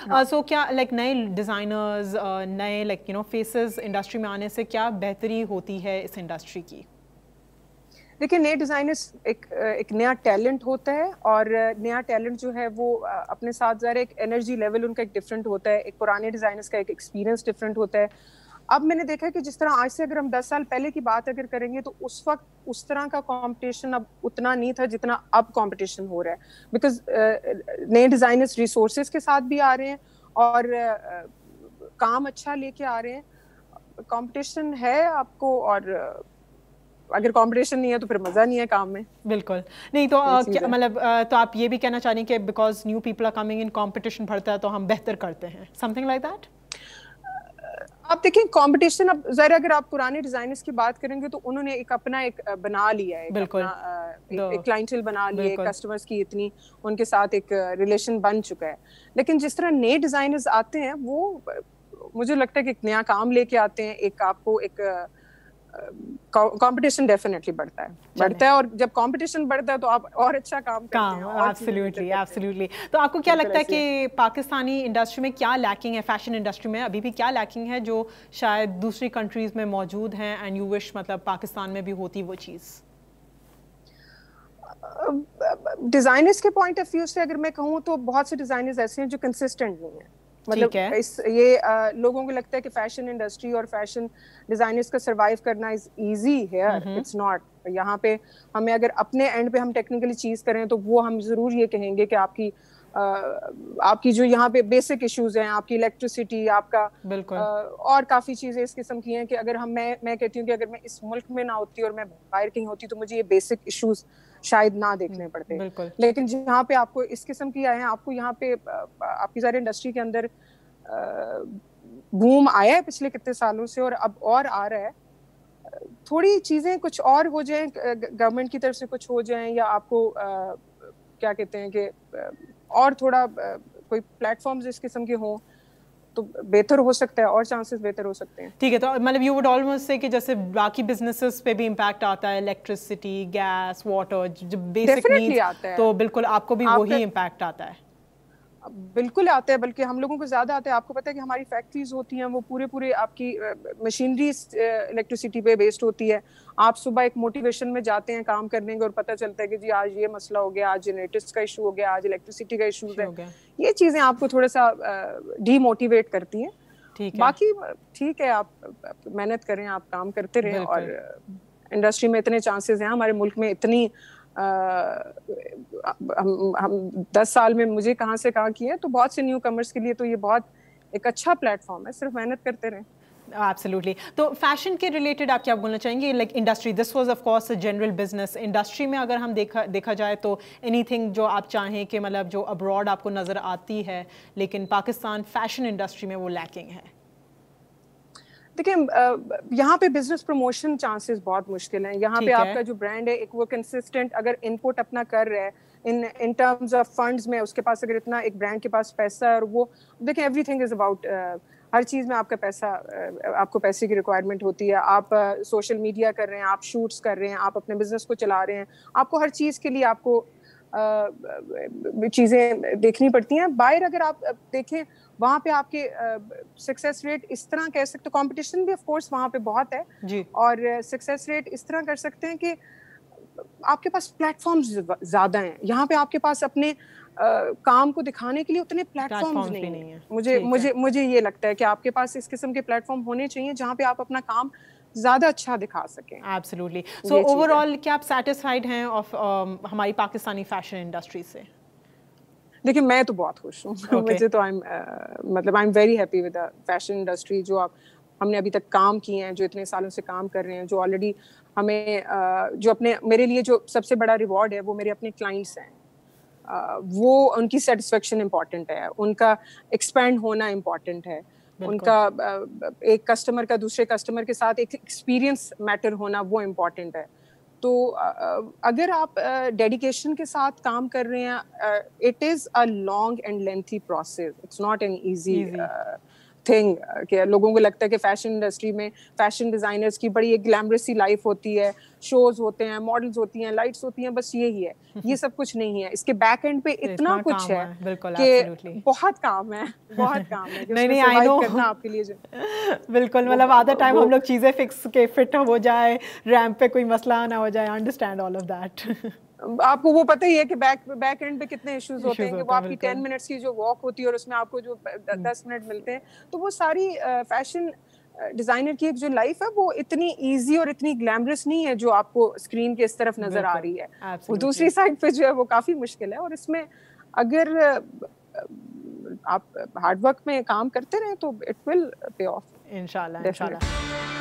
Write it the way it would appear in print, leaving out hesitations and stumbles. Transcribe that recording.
सो क्या लाइक नए डिज़ाइनर्स, नए लाइक फेसेस इंडस्ट्री में आने से क्या बेहतरी होती है इस इंडस्ट्री की? देखिए, नए डिजाइनर्स एक नया टैलेंट होता है, और नया टैलेंट जो है वो अपने साथ ज़रा एक एनर्जी लेवल उनका एक डिफरेंट होता है, एक पुराने डिजाइनर्स का एक एक्सपीरियंस डिफरेंट होता है। अब मैंने देखा कि जिस तरह आज से अगर हम 10 साल पहले की बात अगर करेंगे, तो उस वक्त उस तरह का कंपटीशन अब उतना नहीं था जितना अब कंपटीशन हो रहा है, बिकॉज नए डिजाइनर्स रिसोर्सेज के साथ भी आ रहे हैं, और काम अच्छा लेके आ रहे हैं। कंपटीशन है आपको, और अगर कंपटीशन नहीं है तो फिर मजा नहीं है काम में। बिल्कुल नहीं तो क्या है। मतलब तो आप ये भी कहना चाह रही हैं कि because new people are coming in, competition बढ़ता है तो हम बेहतर करते हैं, समथिंग लाइक दैट? आप देखिए, कंपटीशन अब जरा अगर आप पुराने डिजाइनर्स की बात करेंगे तो उन्होंने एक अपना एक बना लिया है, एक अपना एक क्लाइंटल बना लिया, कस्टमर्स की इतनी उनके साथ एक रिलेशन बन चुका है। लेकिन जिस तरह नए डिजाइनर्स आते हैं, वो मुझे लगता है कि एक नया काम लेके आते हैं, एक आपको एक कंपटीशन डेफिनेटली बढ़ता है, और जब कंपटीशन बढ़ता है तो आप और अच्छा काम करते हैं, और एब्सोल्युटली एब्सोल्युटली। तो आपको क्या लगता है कि पाकिस्तानी इंडस्ट्री में क्या लैकिंग है, फैशन इंडस्ट्री में अभी भी क्या लैकिंग है जो शायद दूसरी कंट्रीज में मौजूद हैं एंड यू विश मतलब पाकिस्तान में भी होती वो चीज़? डिजाइनर्स के पॉइंट ऑफ व्यू से अगर मैं कहूँ तो बहुत से डिजाइनर्स ऐसे हैं जो कंसिस्टेंट नहीं है। मतलब लोगों को लगता है कि फैशन इंडस्ट्री और फैशन डिजाइनर्स का सरवाइव करना is easy here, it's not. यहाँ पे हमें अगर अपने एंड पे हम टेक्निकली चीज करें तो वो हम जरूर ये कहेंगे कि आपकी जो यहाँ पे बेसिक इश्यूज हैं, आपकी इलेक्ट्रिसिटी, आपका और काफी चीजें इस किस्म की हैं कि अगर मैं कहती हूँ कि अगर मैं इस मुल्क में ना होती और मैं बाहर कहीं होती तो मुझे ये बेसिक इश्यूज शायद ना देखने पड़ते। लेकिन जहाँ पे आपको इस किस्म की आए हैं, आपको यहाँ पे आपकी सारी इंडस्ट्री के अंदर बूम आया है पिछले कितने सालों से, और अब और आ रहा है। थोड़ी चीजें कुछ और हो जाएं, गवर्नमेंट की तरफ से कुछ हो जाएं, या आपको क्या कहते हैं कि और थोड़ा कोई प्लेटफॉर्म्स इस किस्म के हों तो बेहतर हो सकता है, और चांसेस बेहतर हो सकते हैं। ठीक है, तो मतलब यू वुड ऑलमोस्ट से कि जैसे बाकी बिजनेसेस पे भी इम्पैक्ट आता है, इलेक्ट्रिसिटी, गैस, वाटर, जो बेसिक नीड्स, तो बिल्कुल आपको भी वही इम्पैक्ट आता है। बिल्कुल आता है, बल्कि हम लोगों को ज्यादा आता है। आपको पता है कि हमारी फैक्ट्रीज होती हैं, वो पूरे आपकी मशीनरी इलेक्ट्रिसिटी पे बेस्ड होती है। आप सुबह एक मोटिवेशन में जाते हैं काम करने के, और पता चलता है कि जी आज ये मसला हो गया, आज जनरेटर्स का इशू हो गया, आज इलेक्ट्रिसिटी का इशू है। ये चीजें आपको थोड़ा सा डीमोटिवेट करती हैं। बाकी ठीक है, आप मेहनत करें, आप काम करते रहें, और इंडस्ट्री में इतने चांसेस हैं, हमारे मुल्क में इतनी हम 10 साल में मुझे कहाँ से कहाँ किए, तो बहुत से न्यू कमर्स के लिए तो ये बहुत एक अच्छा प्लेटफॉर्म है, सिर्फ मेहनत करते रहें। एब्सोल्युटली। तो फैशन के रिलेटेड आप क्या बोलना चाहेंगे? Like industry, this was of course a general business. Industry में अगर हम देखा जाए तो एनीथिंग जो आप चाहें कि मतलब जो अब्रॉड आपको नज़र आती है लेकिन पाकिस्तान फैशन इंडस्ट्री में वो लैकिंग है? देखिए, यहाँ पे बिजनेस प्रमोशन चांसेस बहुत मुश्किल हैं। यहाँ पे आपका जो ब्रांड है, एक वो कंसिस्टेंट अगर इनपुट अपना कर रहा है इन टर्म्स ऑफ फंड्स में, उसके पास अगर इतना एक ब्रांड के पास पैसा है, और वो देखिए एवरीथिंग इज अबाउट, हर चीज में आपका पैसा, आपको पैसे की रिक्वायरमेंट होती है। आप सोशल मीडिया कर रहे हैं, आप शूट्स कर रहे हैं, आप अपने बिजनेस को चला रहे हैं, आपको हर चीज के लिए आपको चीजें देखनी पड़ती हैं। बाहर अगर आप देखें, वहां पे आपके सक्सेस रेट इस तरह कह सकते, कंपटीशन भी ऑफ कोर्स वहां पे बहुत है जी, और सक्सेस रेट इस तरह कर सकते हैं कि आपके पास प्लेटफॉर्म्स ज्यादा हैं। यहाँ पे आपके पास अपने काम को दिखाने के लिए उतने प्लेटफॉर्म्स नहीं है। मुझे ये लगता है कि आपके पास इस किस्म के प्लेटफॉर्म होने चाहिए जहाँ पे आप अपना काम ज्यादा अच्छा दिखा सकें। एब्सोल्युटली। सो ओवरऑल क्या आप सेटिस्फाइड हैं ऑफ हमारी पाकिस्तानी फैशन इंडस्ट्री से? देखिए, मैं तो बहुत खुश हूँ। मुझे तो I am very happy with the fashion industry. जो हमने अभी तक काम किए हैं, जो इतने सालों से काम कर रहे हैं, जो ऑलरेडी हमें जो अपने मेरे लिए जो सबसे बड़ा रिवॉर्ड है वो मेरे अपने क्लाइंट्स हैं। वो उनकी सेटिस्फेक्शन इम्पॉर्टेंट है, उनका एक्सपैंड होना इम्पॉर्टेंट है, उनका एक कस्टमर का दूसरे कस्टमर के साथ एक एक्सपीरियंस मैटर होना वो इम्पॉर्टेंट है। तो अगर आप डेडिकेशन के साथ काम कर रहे हैं, it is a long and lengthy process, it's not an easy thing कि लोगों को लगता है कि फैशन इंडस्ट्री में फैशन डिजाइनर्स की बड़ी एक ग्लैमरस सी लाइफ होती है, शोज होते हैं, मॉडल्स होती हैं, लाइट्स होती हैं, बस यही है। ये सब कुछ नहीं है, इसके बैक एंड पे इतना कुछ है कि बहुत काम है, बहुत काम है। नहीं, आई नो करना आपके लिए बिल्कुल, मतलब आधा टाइम हम लोग चीजें फिक्स के फिट हो जाए, रैंप पे कोई मसला ना हो जाए, अंडरस्टैंड ऑल ऑफ दैट। आपको वो पता ही है कि बैक एंड पे कितने इश्यूज होते हैं कि वो आपकी 10 मिनट्स की जो वॉक होती है और उसमें आपको जो 10 मिनट मिलते हैं, तो वो सारी फैशन डिजाइनर की एक जो लाइफ है वो इतनी इजी और इतनी ग्लैमरस नहीं है जो आपको स्क्रीन के इस तरफ नजर आ रही है। वो दूसरी साइड पे जो है वो काफी मुश्किल है, और इसमें अगर आप हार्ड वर्क में काम करते रहे तो इट विल पे ऑफ इंशाल्लाह।